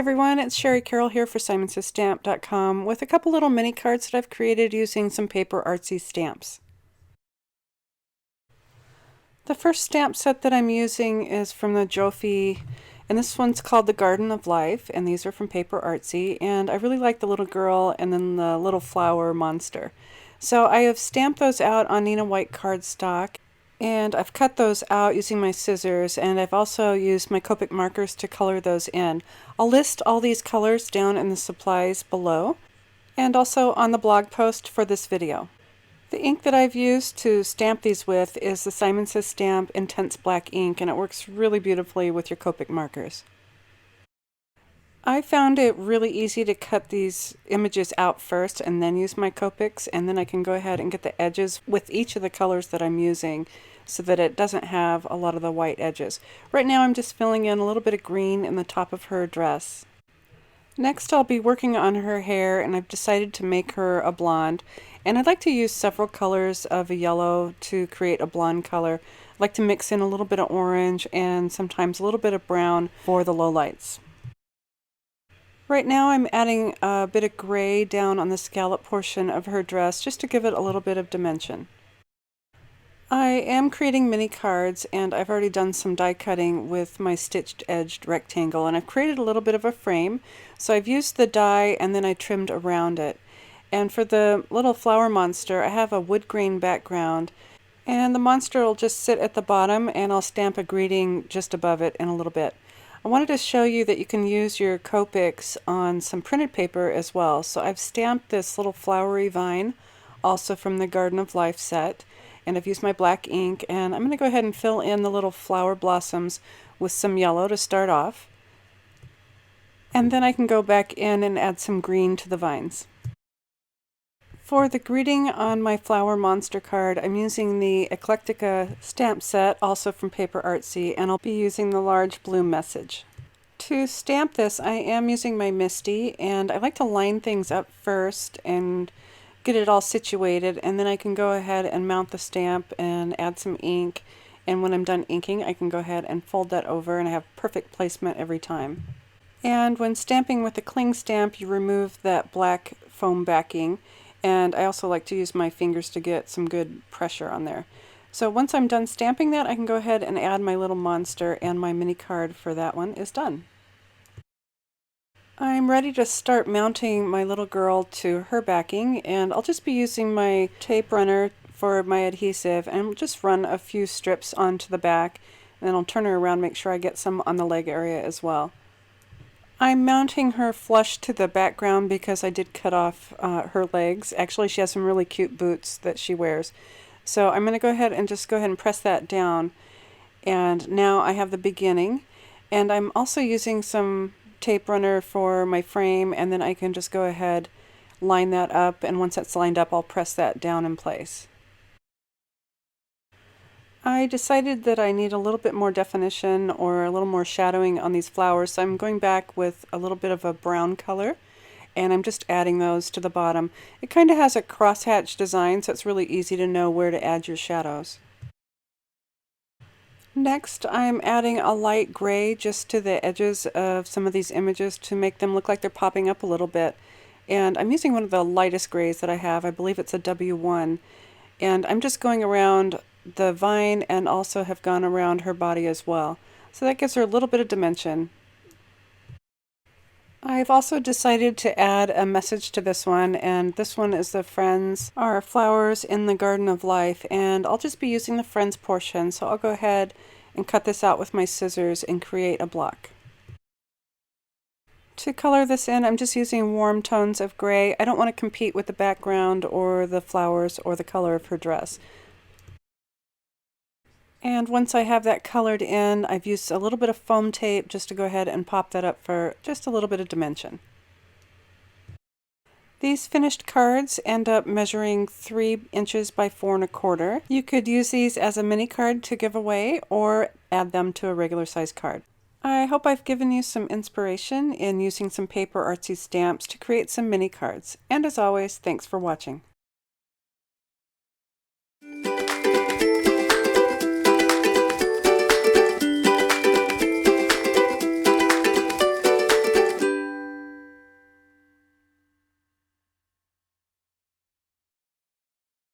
everyone, it's Shari Carroll here for SimonsStamp.com with a couple little mini cards that I've created using some Paper Artsy stamps. The first stamp set that I'm using is from the Jofi, and this one's called the Garden of Life, and these are from Paper Artsy, and I really like the little girl and then the little flower monster. So I have stamped those out on Nina White cardstock, and I've cut those out using my scissors, and I've also used my Copic markers to color those in. I'll list all these colors down in the supplies below, and also on the blog post for this video. The ink that I've used to stamp these with is the Simon Says Stamp Intense Black ink, and it works really beautifully with your Copic markers. I found it really easy to cut these images out first and then use my Copics, and then I can go ahead and get the edges with each of the colors that I'm using so that it doesn't have a lot of the white edges. Right now I'm just filling in a little bit of green in the top of her dress. Next I'll be working on her hair, and I've decided to make her a blonde, and I'd like to use several colors of a yellow to create a blonde color. I like to mix in a little bit of orange and sometimes a little bit of brown for the lowlights. Right now I'm adding a bit of gray down on the scallop portion of her dress just to give it a little bit of dimension. I am creating mini cards, and I've already done some die cutting with my stitched edged rectangle, and I've created a little bit of a frame. So I've used the die and then I trimmed around it. And for the little flower monster, I have a wood grain background, and the monster will just sit at the bottom, and I'll stamp a greeting just above it in a little bit. I wanted to show you that you can use your Copics on some printed paper as well. So I've stamped this little flowery vine, also from the Garden of Life set, and I've used my black ink, and I'm going to go ahead and fill in the little flower blossoms with some yellow to start off. And then I can go back in and add some green to the vines. For the greeting on my flower monster card, I'm using the Eclectica stamp set, also from Paper Artsy, and I'll be using the large blue message. To stamp this, I am using my Misty, and I like to line things up first and get it all situated, and then I can go ahead and mount the stamp and add some ink, and when I'm done inking I can go ahead and fold that over, and I have perfect placement every time. And when stamping with the cling stamp, you remove that black foam backing, and I also like to use my fingers to get some good pressure on there. So once I'm done stamping that, I can go ahead and add my little monster, and my mini card for that one is done. I'm ready to start mounting my little girl to her backing, and I'll just be using my tape runner for my adhesive, and I'll just run a few strips onto the back, and then I'll turn her around, make sure I get some on the leg area as well. I'm mounting her flush to the background because I did cut off her legs. Actually, she has some really cute boots that she wears. So I'm going to go ahead and press that down, and now I have the beginning. And I'm also using some tape runner for my frame, and then I can just go ahead, line that up, and once that's lined up I'll press that down in place. I decided that I need a little bit more definition or a little more shadowing on these flowers, so I'm going back with a little bit of a brown color, and I'm just adding those to the bottom. It kind of has a crosshatch design, so it's really easy to know where to add your shadows. Next, I'm adding a light gray just to the edges of some of these images to make them look like they're popping up a little bit. And I'm using one of the lightest grays that I have. I believe it's a W1. And I'm just going around the vine and also have gone around her body as well. So that gives her a little bit of dimension. I've also decided to add a message to this one, and this one is the friends are flowers in the Garden of Life, and I'll just be using the friends portion, so I'll go ahead and cut this out with my scissors and create a block. To color this in, I'm just using warm tones of gray. I don't want to compete with the background or the flowers or the color of her dress. And once I have that colored in, I've used a little bit of foam tape just to go ahead and pop that up for just a little bit of dimension. These finished cards end up measuring 3 inches by 4 1/4. You could use these as a mini card to give away or add them to a regular size card. I hope I've given you some inspiration in using some Paper Artsy stamps to create some mini cards. And as always, thanks for watching.